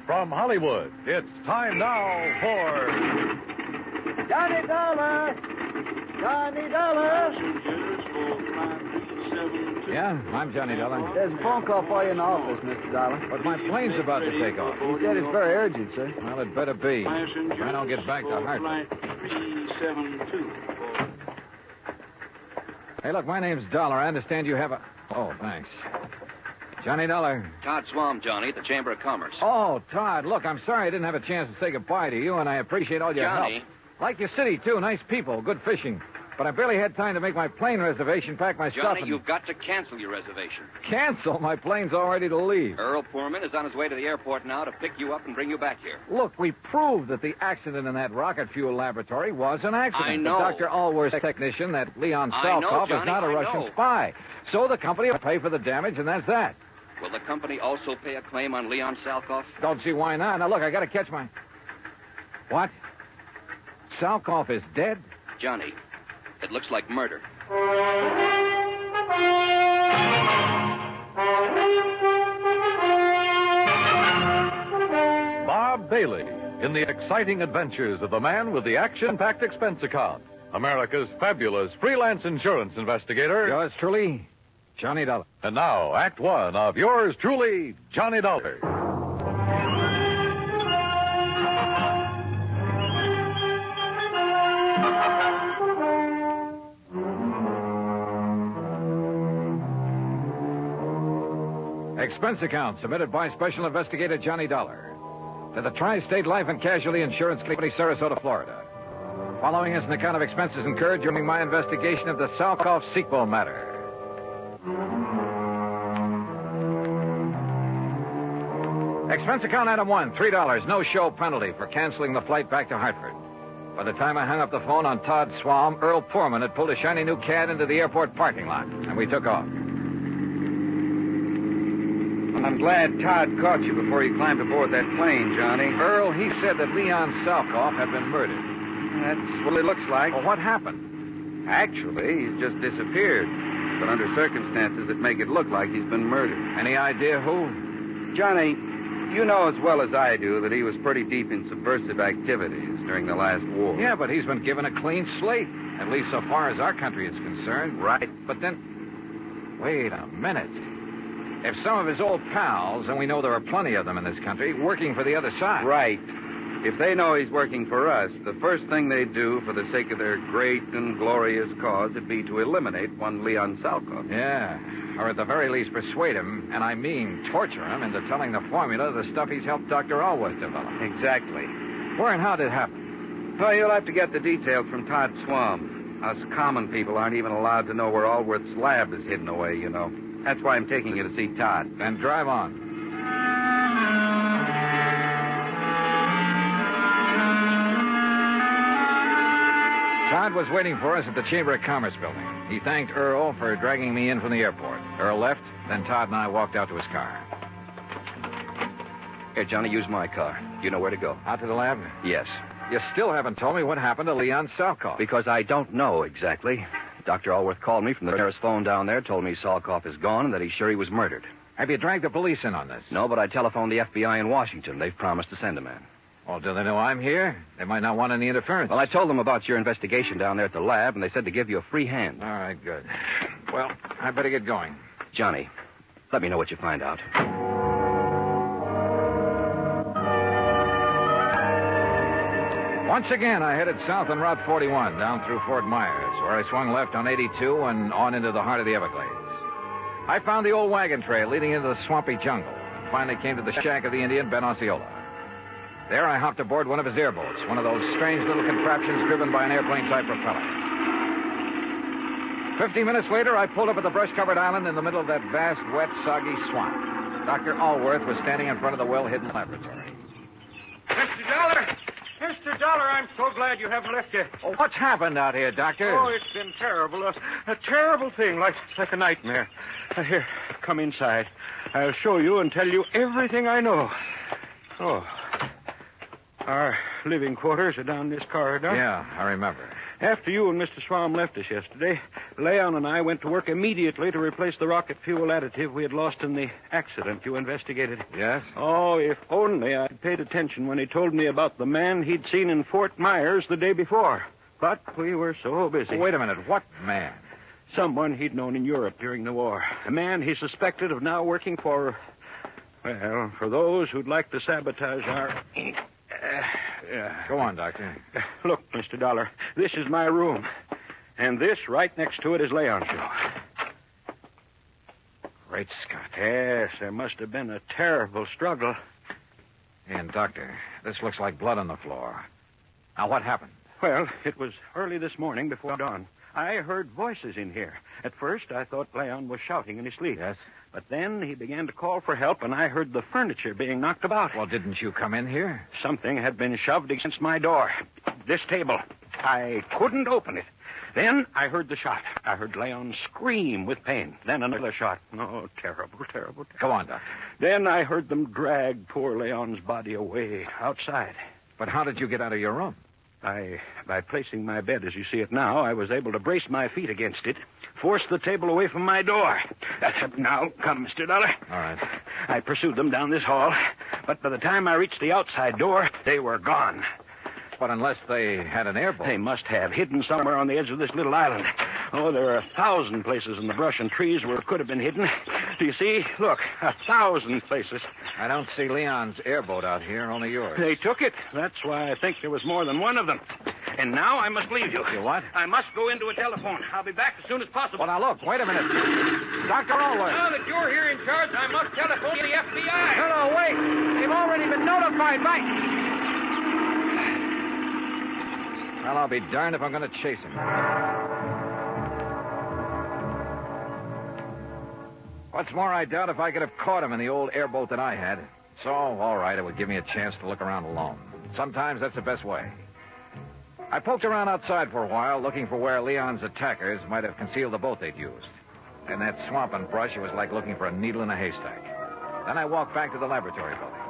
From Hollywood, it's time now for... Johnny Dollar! Johnny Dollar! Yeah, I'm Johnny Dollar. There's a phone call for you in the office, Mr. Dollar. But my plane's about to take off. He said it's very urgent, sir. Well, it better be. If I don't get back to Hartford. Hey, look, my name's Dollar. I understand you have a... Oh, thanks. Johnny Dollar. Todd Swam, Johnny, at the Chamber of Commerce. Oh, Todd, look, I'm sorry I didn't have a chance to say goodbye to you, and I appreciate all your Johnny. help. Like your city, too. Nice people, good fishing. But I barely had time to make my plane reservation, pack my stuff, Johnny, and... you've got to cancel your reservation. Cancel? My plane's all ready to leave. Earl Poorman is on his way to the airport now to pick you up and bring you back here. Look, we proved that the accident in that rocket fuel laboratory was an accident. I know. Dr. Allworth's technician, that Leon I know, Salkoff, Johnny, is not a I Russian know. spy. So the company will pay for the damage, and that's that. Will the company also pay a claim on Leon Salkoff? Don't see why not. Now, look, I got to catch my... What? Salkoff is dead? Johnny, it looks like murder. Bob Bailey in the exciting adventures of the man with the action-packed expense account. America's fabulous freelance insurance investigator. Yours truly, Johnny Dollar. And now, Act One of yours truly, Johnny Dollar. Expense account submitted by Special Investigator Johnny Dollar to the Tri-State Life and Casualty Insurance Company, Sarasota, Florida. Following is an account of expenses incurred during my investigation of the Salkoff sequel matter. Expense account item 1, $3, no show penalty for canceling the flight back to Hartford. By the time I hung up the phone on Todd Swam, Earl Poorman had pulled a shiny new Cad into the airport parking lot, and we took off. I'm glad Todd caught you before you climbed aboard that plane, Johnny. Earl, he said that Leon Salkoff had been murdered. That's what it looks like. Well, what happened? Actually, he's just disappeared. But under circumstances that make it look like he's been murdered. Any idea who? Johnny, you know as well as I do that he was pretty deep in subversive activities during the last war. Yeah, but he's been given a clean slate, at least so far as our country is concerned. Right. But then, wait a minute. If some of his old pals, and we know there are plenty of them in this country, working for the other side. Right. If they know he's working for us, the first thing they'd do for the sake of their great and glorious cause would be to eliminate one Leon Salkoff. Yeah, or at the very least persuade him, and I mean torture him, into telling the formula of the stuff he's helped Dr. Allworth develop. Exactly. Where and how did it happen? Well, you'll have to get the details from Todd Swam. Us common people aren't even allowed to know where Allworth's lab is hidden away, you know. That's why I'm taking you to see Todd. Then drive on. Todd was waiting for us at the Chamber of Commerce building. He thanked Earl for dragging me in from the airport. Earl left, then Todd and I walked out to his car. Here, Johnny, use my car. You know where to go. Out to the lab? Yes. You still haven't told me what happened to Leon Salkoff. Because I don't know exactly. Dr. Allworth called me from the nearest phone down there, told me Salkoff is gone and that he's sure he was murdered. Have you dragged the police in on this? No, but I telephoned the FBI in Washington. They've promised to send a man. Well, do they know I'm here? They might not want any interference. Well, I told them about your investigation down there at the lab, and they said to give you a free hand. All right, good. Well, I better get going. Johnny, let me know what you find out. Once again, I headed south on Route 41, down through Fort Myers, where I swung left on 82 and on into the heart of the Everglades. I found the old wagon trail leading into the swampy jungle, and finally came to the shack of the Indian, Ben Osceola. There, I hopped aboard one of his airboats, one of those strange little contraptions driven by an airplane-type propeller. 15 minutes later, I pulled up at the brush-covered island in the middle of that vast, wet, soggy swamp. Dr. Allworth was standing in front of the well-hidden laboratory. Mr. Dollar! Mr. Dollar, I'm so glad you haven't left yet. Oh, what's happened out here, Doctor? Oh, it's been terrible. A terrible thing, like a nightmare. Here, come inside. I'll show you and tell you everything I know. Oh. Our living quarters are down this corridor. Yeah, I remember. After you and Mr. Swam left us yesterday, Leon and I went to work immediately to replace the rocket fuel additive we had lost in the accident you investigated. Yes? Oh, if only I'd paid attention when he told me about the man he'd seen in Fort Myers the day before. But we were so busy. Wait a minute. What man? Someone he'd known in Europe during the war. A man he suspected of now working for, well, for those who'd like to sabotage our... Go on, Doctor. Look, Mr. Dollar, this is my room. And this, right next to it, is Leon's room. Great Scott. Yes, there must have been a terrible struggle. And, Doctor, this looks like blood on the floor. Now, what happened? Well, it was early this morning before dawn. I heard voices in here. At first, I thought Leon was shouting in his sleep. Yes? But then he began to call for help, and I heard the furniture being knocked about. Well, didn't you come in here? Something had been shoved against my door. This table. I couldn't open it. Then I heard the shot. I heard Leon scream with pain. Then another shot. Oh, terrible, terrible. Go on, Doctor. Then I heard them drag poor Leon's body away outside. But how did you get out of your room? By placing my bed as you see it now, I was able to brace my feet against it, force the table away from my door. Now, come, Mr. Dollar. All right. I pursued them down this hall, but by the time I reached the outside door, they were gone. But unless they had an airboat. They must have, hidden somewhere on the edge of this little island. Oh, there are 1,000 places in the brush and trees where it could have been hidden. Do you see? Look, 1,000 places. I don't see Leon's airboat out here, only yours. They took it. That's why I think there was more than one of them. And now I must leave you. You what? I must go into a telephone. I'll be back as soon as possible. Well, now, look, wait a minute. Dr. Allworth. Now that you're here in charge, I must telephone the FBI. No, wait. They've already been notified by... Well, I'll be darned if I'm going to chase him. What's more, I doubt if I could have caught him in the old airboat that I had. So, all right, it would give me a chance to look around alone. Sometimes that's the best way. I poked around outside for a while, looking for where Leon's attackers might have concealed the boat they'd used. In that swamp and brush, it was like looking for a needle in a haystack. Then I walked back to the laboratory building.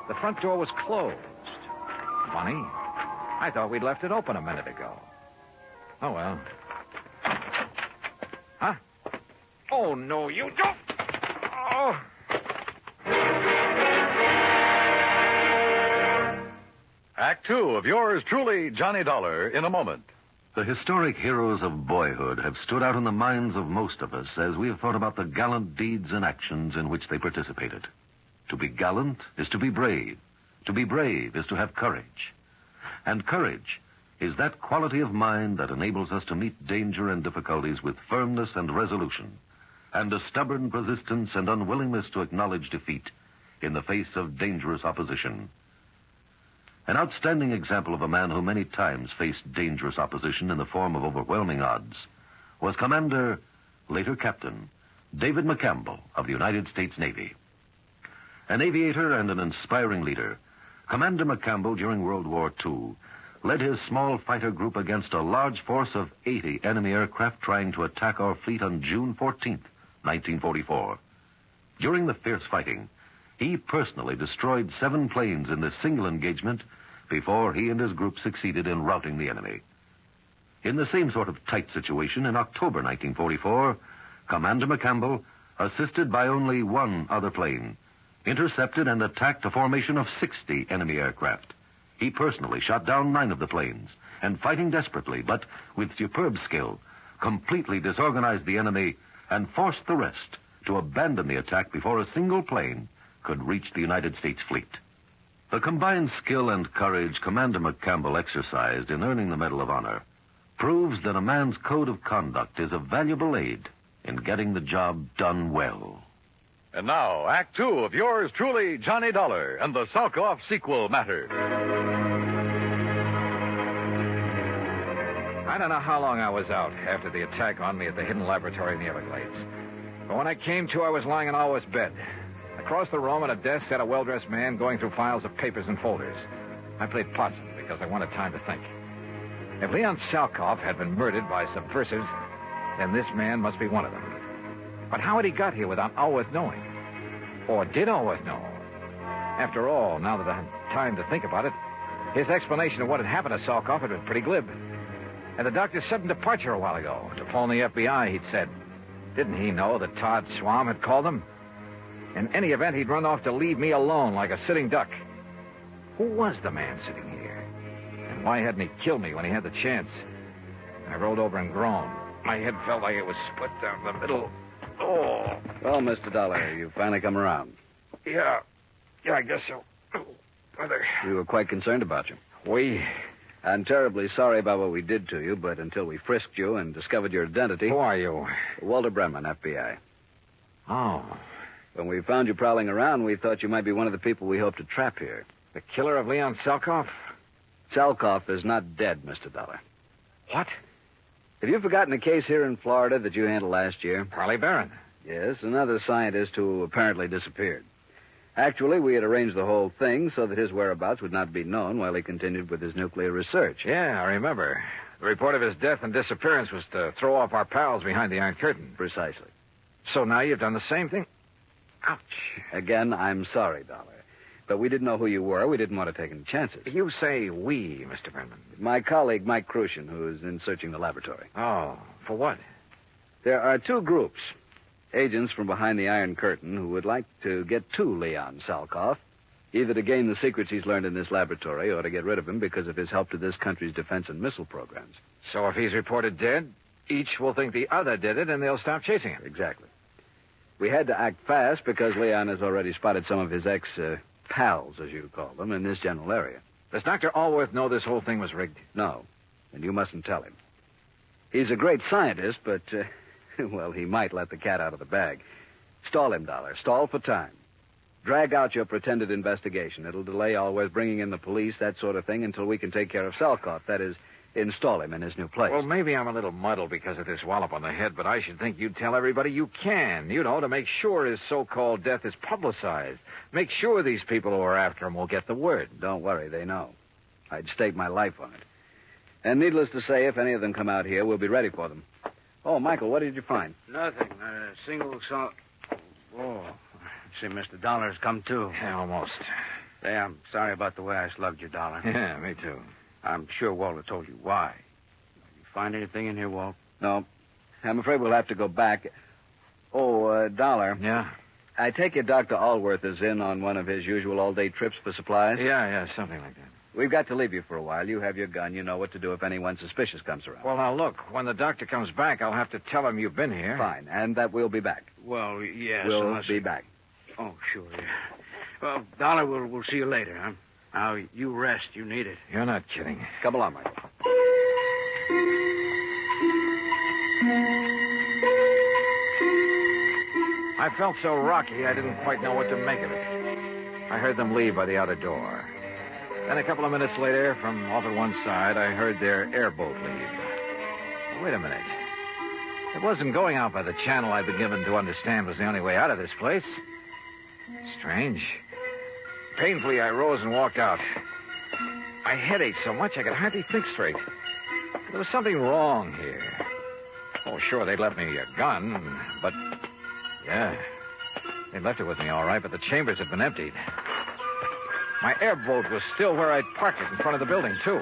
The front door was closed. Funny. I thought we'd left it open a minute ago. Oh, well. Huh? Oh, no, you don't. Oh. Act two of yours truly, Johnny Dollar, in a moment. The historic heroes of boyhood have stood out in the minds of most of us as we have thought about the gallant deeds and actions in which they participated. To be gallant is to be brave. To be brave is to have courage. And courage is that quality of mind that enables us to meet danger and difficulties with firmness and resolution, and a stubborn persistence and unwillingness to acknowledge defeat in the face of dangerous opposition. An outstanding example of a man who many times faced dangerous opposition in the form of overwhelming odds was Commander, later Captain, David McCampbell of the United States Navy. An aviator and an inspiring leader, Commander McCampbell, during World War II, led his small fighter group against a large force of 80 enemy aircraft trying to attack our fleet on June 14th, 1944. During the fierce fighting, he personally destroyed 7 planes in this single engagement before he and his group succeeded in routing the enemy. In the same sort of tight situation in October 1944, Commander McCampbell, assisted by only 1 other plane, intercepted and attacked a formation of 60 enemy aircraft. He personally shot down 9 of the planes, and fighting desperately, but with superb skill, completely disorganized the enemy and forced the rest to abandon the attack before a single plane could reach the United States fleet. The combined skill and courage Commander McCampbell exercised in earning the Medal of Honor proves that a man's code of conduct is a valuable aid in getting the job done well. And now, Act two of yours truly, Johnny Dollar, and the Salkoff sequel matter. I don't know how long I was out after the attack on me at the hidden laboratory in the Everglades. But when I came to, I was lying in Alwa's bed. Across the room at a desk sat a well-dressed man going through files of papers and folders. I played possum because I wanted time to think. If Leon Salkoff had been murdered by subversives, then this man must be one of them. But how had he got here without Allworth knowing? Or did Allworth know? After all, now that I had time to think about it, his explanation of what had happened to Salkoff had been pretty glib. And the doctor's sudden departure a while ago to phone the FBI, he'd said. Didn't he know that Todd Swam had called him? In any event, he'd run off to leave me alone like a sitting duck. Who was the man sitting here? And why hadn't he killed me when he had the chance? I rolled over and groaned. My head felt like it was split down the middle. Oh. Well, Mr. Dollar, you finally come around. Yeah, I guess so. Brother. We were quite concerned about you. We? I'm terribly sorry about what we did to you, but until we frisked you and discovered your identity... Who are you? Walter Brenman, FBI. Oh. When we found you prowling around, we thought you might be one of the people we hoped to trap here. The killer of Leon Salkoff? Salkoff is not dead, Mr. Dollar. What? Have you forgotten a case here in Florida that you handled last year? Parley Barron. Yes, another scientist who apparently disappeared. Actually, we had arranged the whole thing so that his whereabouts would not be known while he continued with his nuclear research. Yeah, I remember. The report of his death and disappearance was to throw off our pals behind the Iron Curtain. Precisely. So now you've done the same thing? Ouch. Again, I'm sorry, Dollar. But we didn't know who you were. We didn't want to take any chances. You say we, Mr. Brenman. My colleague, Mike Crucian, who is in searching the laboratory. Oh, for what? There are two groups. Agents from behind the Iron Curtain who would like to get to Leon Salkoff, either to gain the secrets he's learned in this laboratory or to get rid of him because of his help to this country's defense and missile programs. So if he's reported dead, each will think the other did it and they'll stop chasing him. Exactly. We had to act fast because Leon has already spotted some of his ex-pals, as you call them, in this general area. Does Dr. Allworth know this whole thing was rigged? No, and you mustn't tell him. He's a great scientist, but... well, he might let the cat out of the bag. Stall him, Dollar. Stall for time. Drag out your pretended investigation. It'll delay always bringing in the police, that sort of thing, until we can take care of Salkoff. That is, install him in his new place. Well, maybe I'm a little muddled because of this wallop on the head, but I should think you'd tell everybody you can, to make sure his so-called death is publicized. Make sure these people who are after him will get the word. Don't worry, they know. I'd stake my life on it. And needless to say, if any of them come out here, we'll be ready for them. Oh, Michael, what did you find? Nothing. A single salt. Oh, see, Mr. Dollar's come too. Yeah, almost. Say, I'm sorry about the way I slugged you, Dollar. Yeah, me too. I'm sure Walter told you why. You find anything in here, Walt? No. I'm afraid we'll have to go back. Oh, Dollar. Yeah? I take it Dr. Allworth is in on one of his usual all-day trips for supplies? Yeah, something like that. We've got to leave you for a while. You have your gun. You know what to do if anyone suspicious comes around. Well, now, look, when the doctor comes back, I'll have to tell him you've been here. Fine, and that we'll be back. Well, yes. We'll be back. Oh, sure, yeah. Well, Dollar, we'll see you later, huh? Now, you rest. You need it. You're not kidding. Come along, Michael. I felt so rocky, I didn't quite know what to make of it. I heard them leave by the outer door. Then a couple of minutes later, from off at one side, I heard their airboat leave. Wait a minute. It wasn't going out by the channel I'd been given to understand was the only way out of this place. Strange. Painfully, I rose and walked out. My head ached so much I could hardly think straight. There was something wrong here. Oh, sure, they'd left me a gun, but... yeah, they'd left it with me all right, but the chambers had been emptied. My airboat was still where I'd parked it in front of the building, too.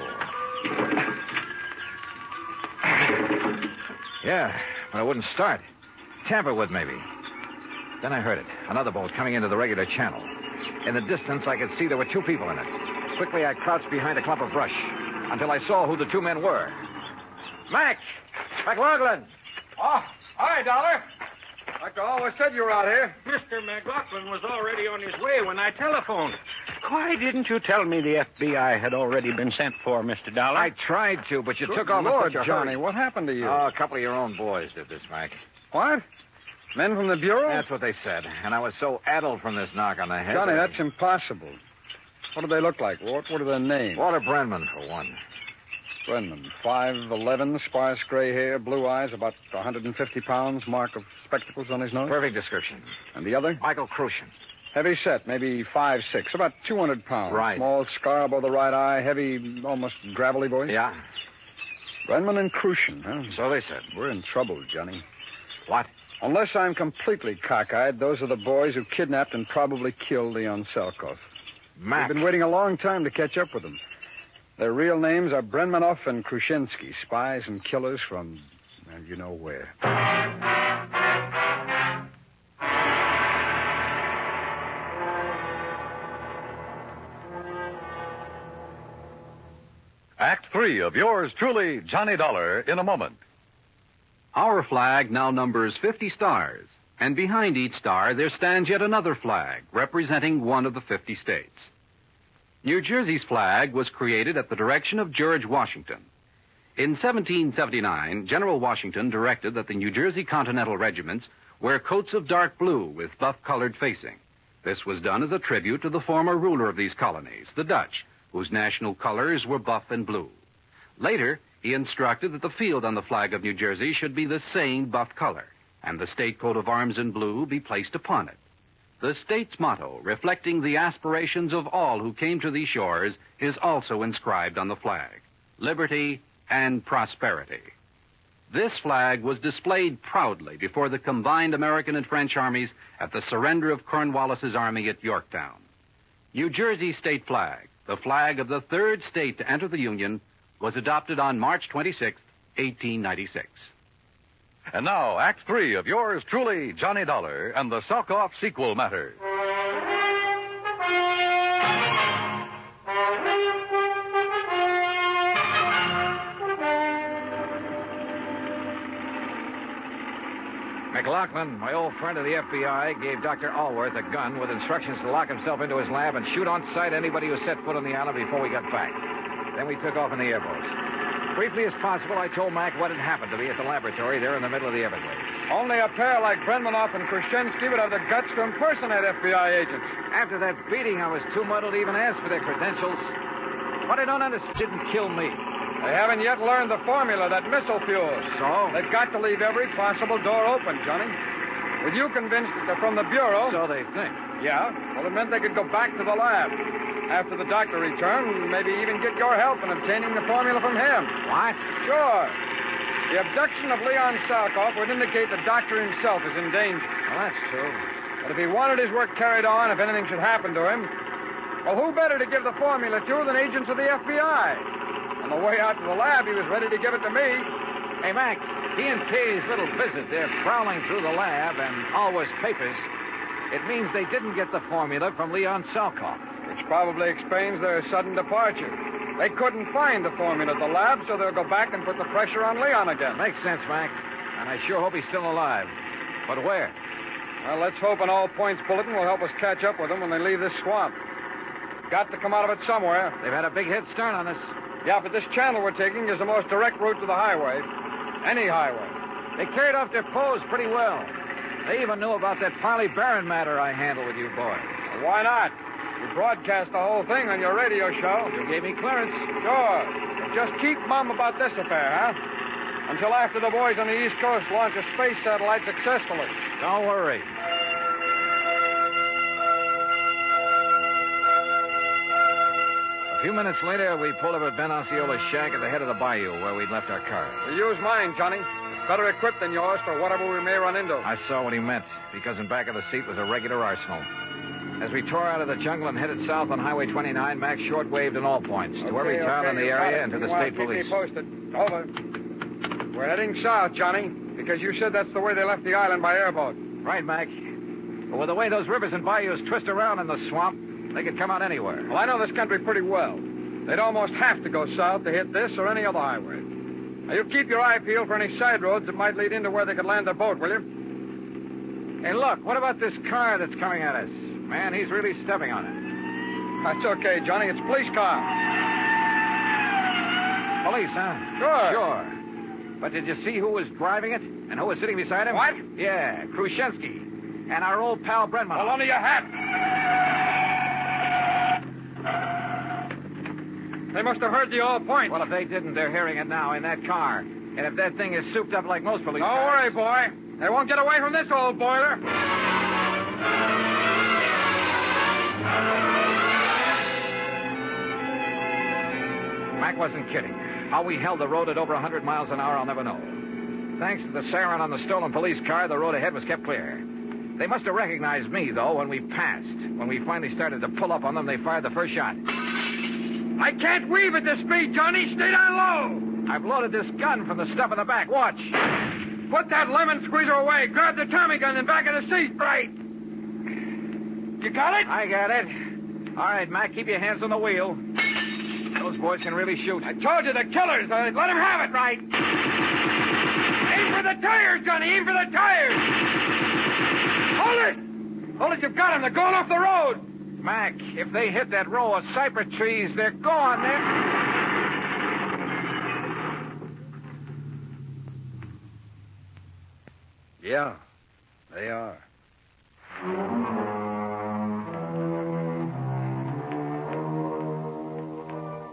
Yeah, but it wouldn't start. Tamper with, maybe. Then I heard it. Another boat coming into the regular channel. In the distance, I could see there were two people in it. Quickly, I crouched behind a clump of brush until I saw who the two men were. Mac! McLaughlin! Oh, hi, Dollar. Dr. Always said you were out here. Mr. McLaughlin was already on his way when I telephoned. Why didn't you tell me the FBI had already been sent for, Mr. Dollar? I tried to, but you Good took off Lord, in such a Johnny, hurry. what happened to you? Oh, a couple of your own boys did this, Mac. What? Men from the Bureau? That's what they said. And I was so addled from this knock on the head. Johnny, that- that's impossible. What do they look like, Walt? What are their names? Walter Brenman, for one. Brenman, 5'11", sparse gray hair, blue eyes, about 150 pounds, mark of spectacles on his nose. Perfect description. And the other? Michael Crucian. Heavy set, maybe 5'6", about 200 pounds. Right. Small scar above the right eye, heavy, almost gravelly voice. Yeah, Brenman and Crucian, huh? so they said. We're in trouble, Johnny. What? Unless I'm completely cockeyed, those are the boys who kidnapped and probably killed Leon Salkoff. Mac. We've been waiting a long time to catch up with them. Their real names are Brenmanoff and Krushinsky, spies and killers from, well, you know where. Act 3 of yours truly, Johnny Dollar, in a moment. Our flag now numbers 50 stars, and behind each star there stands yet another flag representing one of the 50 states. New Jersey's flag was created at the direction of George Washington. In 1779, General Washington directed that the New Jersey Continental regiments wear coats of dark blue with buff-colored facing. This was done as a tribute to the former ruler of these colonies, the Dutch, whose national colors were buff and blue. Later, he instructed that the field on the flag of New Jersey should be the same buff color, and the state coat of arms in blue be placed upon it. The state's motto, reflecting the aspirations of all who came to these shores, is also inscribed on the flag: liberty and prosperity. This flag was displayed proudly before the combined American and French armies at the surrender of Cornwallis's army at Yorktown. New Jersey's state flag, the flag of the third state to enter the Union, was adopted on March 26, 1896. And now, Act 3 of yours truly, Johnny Dollar, and the Salkoff sequel matter. McLaughlin, my old friend of the FBI, gave Dr. Allworth a gun with instructions to lock himself into his lab and shoot on sight anybody who set foot on the island before we got back. Then we took off in the airboat. Briefly as possible, I told Mac what had happened to me at the laboratory there in the middle of the Everglades. Only a pair like Brenmanoff and Krushinsky would have the guts to impersonate FBI agents. After that beating, I was too muddled to even ask for their credentials. What I don't understand didn't kill me. They haven't yet learned the formula that missile fuels. So? They've got to leave every possible door open, Johnny. With you convinced that they're from the Bureau... So they think. Yeah. Well, it meant they could go back to the lab. After the doctor returned, maybe even get your help in obtaining the formula from him. What? Sure. The abduction of Leon Salkoff would indicate the doctor himself is in danger. Well, that's true. But if he wanted his work carried on, if anything should happen to him, well, who better to give the formula to than agents of the FBI? On the way out to the lab, he was ready to give it to me. Hey, Mac, he and Kay's little visit, they're prowling through the lab and Allworth's papers. It means they didn't get the formula from Leon Salkoff. Which probably explains their sudden departure. They couldn't find the formula at the lab, so they'll go back and put the pressure on Leon again. Makes sense, Mac. And I sure hope he's still alive. But where? Well, let's hope an all-points bulletin will help us catch up with them when they leave this swamp. Got to come out of it somewhere. They've had a big head start on us. Yeah, but this channel we're taking is the most direct route to the highway. Any highway. They carried off their pose pretty well. They even knew about that Farley Barron matter I handled with you boys. Well, why not? You broadcast the whole thing on your radio show. You gave me clearance. Sure. But just keep mum about this affair, huh? Until after the boys on the East Coast launch a space satellite successfully. Don't worry. A few minutes later, we pulled up at Ben Osceola's shack at the head of the bayou where we'd left our car. We use mine, Johnny. It's better equipped than yours for whatever we may run into. I saw what he meant, because in back of the seat was a regular arsenal. As we tore out of the jungle and headed south on Highway 29, Mac shortwaved in all points to every town in the area and to the state police. Keep me posted. Over. We're heading south, Johnny, because you said that's the way they left the island by airboat. Right, Mac. But with the way those rivers and bayous twist around in the swamp, they could come out anywhere. Well, I know this country pretty well. They'd almost have to go south to hit this or any other highway. Now, you keep your eye peeled for any side roads that might lead into where they could land their boat, will you? Hey, look, what about this car that's coming at us? Man, he's really stepping on it. That's okay, Johnny. It's a police car. Police, huh? Sure. But did you see who was driving it and who was sitting beside him? What? Yeah, Krushinsky. And our old pal Brenman. Hold on to your hat. They must have heard the all points. Well, if they didn't, they're hearing it now in that car. And if that thing is souped up like most police Don't cars... worry, boy. They won't get away from this old boiler. Mac wasn't kidding. How we held the road at over 100 miles an hour, I'll never know. Thanks to the siren on the stolen police car, the road ahead was kept clear. They must have recognized me, though, when we passed. When we finally started to pull up on them, they fired the first shot. I can't weave at this speed, Johnny. Stay down low. I've loaded this gun from the stuff in the back. Watch. Put that lemon squeezer away. Grab the Tommy gun in back of the seat. Right. You got it? I got it. All right, Mac, keep your hands on the wheel. Those boys can really shoot. I told you, the killers. Let them have it. Right. Aim for the tires, Johnny. Aim for the tires. Hold it. Hold it. You've got them. They're going off the road. Mac, if they hit that row of cypress trees, they're gone. Yeah, they are.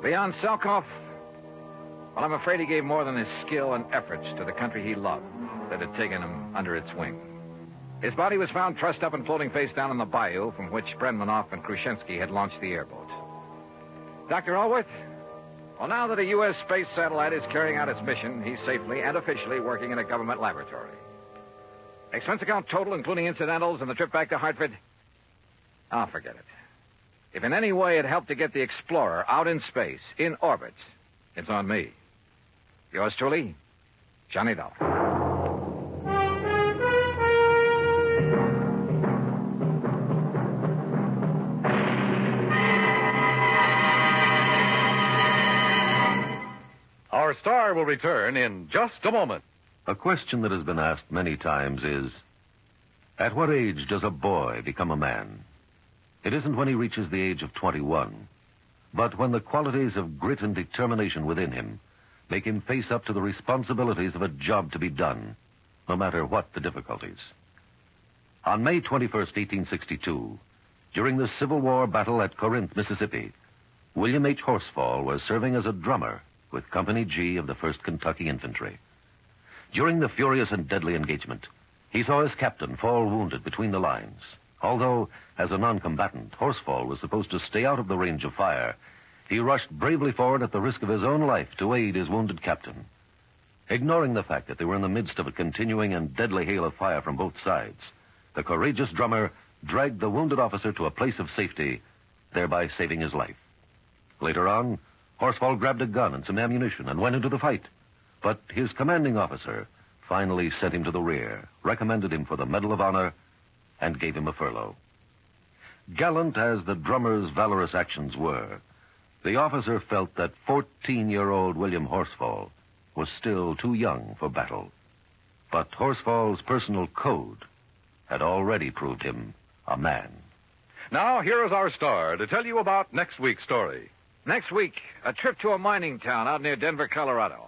Beyond Salkoff, well, I'm afraid he gave more than his skill and efforts to the country he loved that had taken him under its wing. His body was found trussed up and floating face down in the bayou from which Brenmanoff and Khrushchevsky had launched the airboat. Dr. Allworth? Well, now that a U.S. space satellite is carrying out its mission, he's safely and officially working in a government laboratory. Expense account total, including incidentals and the trip back to Hartford? Oh, forget it. If in any way it helped to get the Explorer out in space, in orbit, it's on me. Yours truly, Johnny Dollar. Our star will return in just a moment. A question that has been asked many times is, at what age does a boy become a man? It isn't when he reaches the age of 21, but when the qualities of grit and determination within him make him face up to the responsibilities of a job to be done, no matter what the difficulties. On May 21st, 1862, during the Civil War battle at Corinth, Mississippi, William H. Horsfall was serving as a drummer with Company G of the 1st Kentucky Infantry. During the furious and deadly engagement, he saw his captain fall wounded between the lines. Although, as a non-combatant, Horsfall was supposed to stay out of the range of fire, he rushed bravely forward at the risk of his own life to aid his wounded captain. Ignoring the fact that they were in the midst of a continuing and deadly hail of fire from both sides, the courageous drummer dragged the wounded officer to a place of safety, thereby saving his life. Later on, Horsfall grabbed a gun and some ammunition and went into the fight. But his commanding officer finally sent him to the rear, recommended him for the Medal of Honor, and gave him a furlough. Gallant as the drummer's valorous actions were, the officer felt that 14-year-old William Horsfall was still too young for battle. But Horsfall's personal code had already proved him a man. Now, here is our star to tell you about next week's story. Next week, a trip to a mining town out near Denver, Colorado.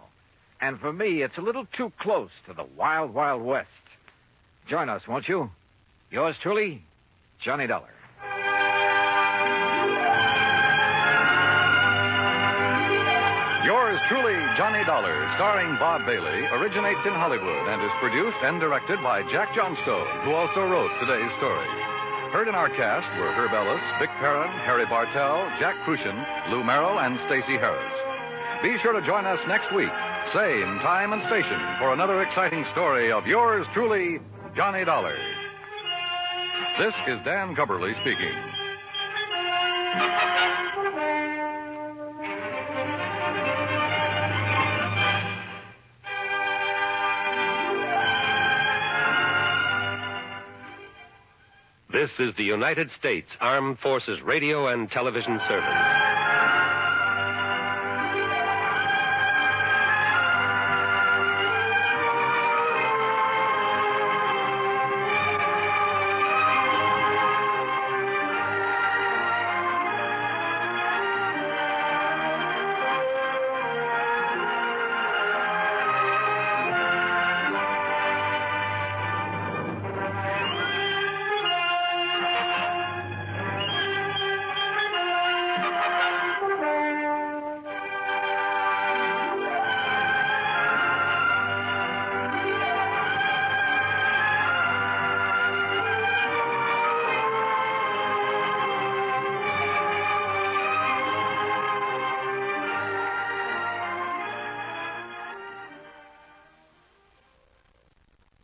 And for me, it's a little too close to the wild, wild West. Join us, won't you? Yours truly, Johnny Dollar. Yours truly, Johnny Dollar, starring Bob Bailey, originates in Hollywood and is produced and directed by Jack Johnstone, who also wrote today's story. Heard in our cast were Herb Ellis, Vic Perrin, Harry Bartell, Jack Crucian, Lou Merrill, and Stacey Harris. Be sure to join us next week, same time and station, for another exciting story of yours truly, Johnny Dollar. This is Dan Gubberly speaking. This is the United States Armed Forces Radio and Television Service.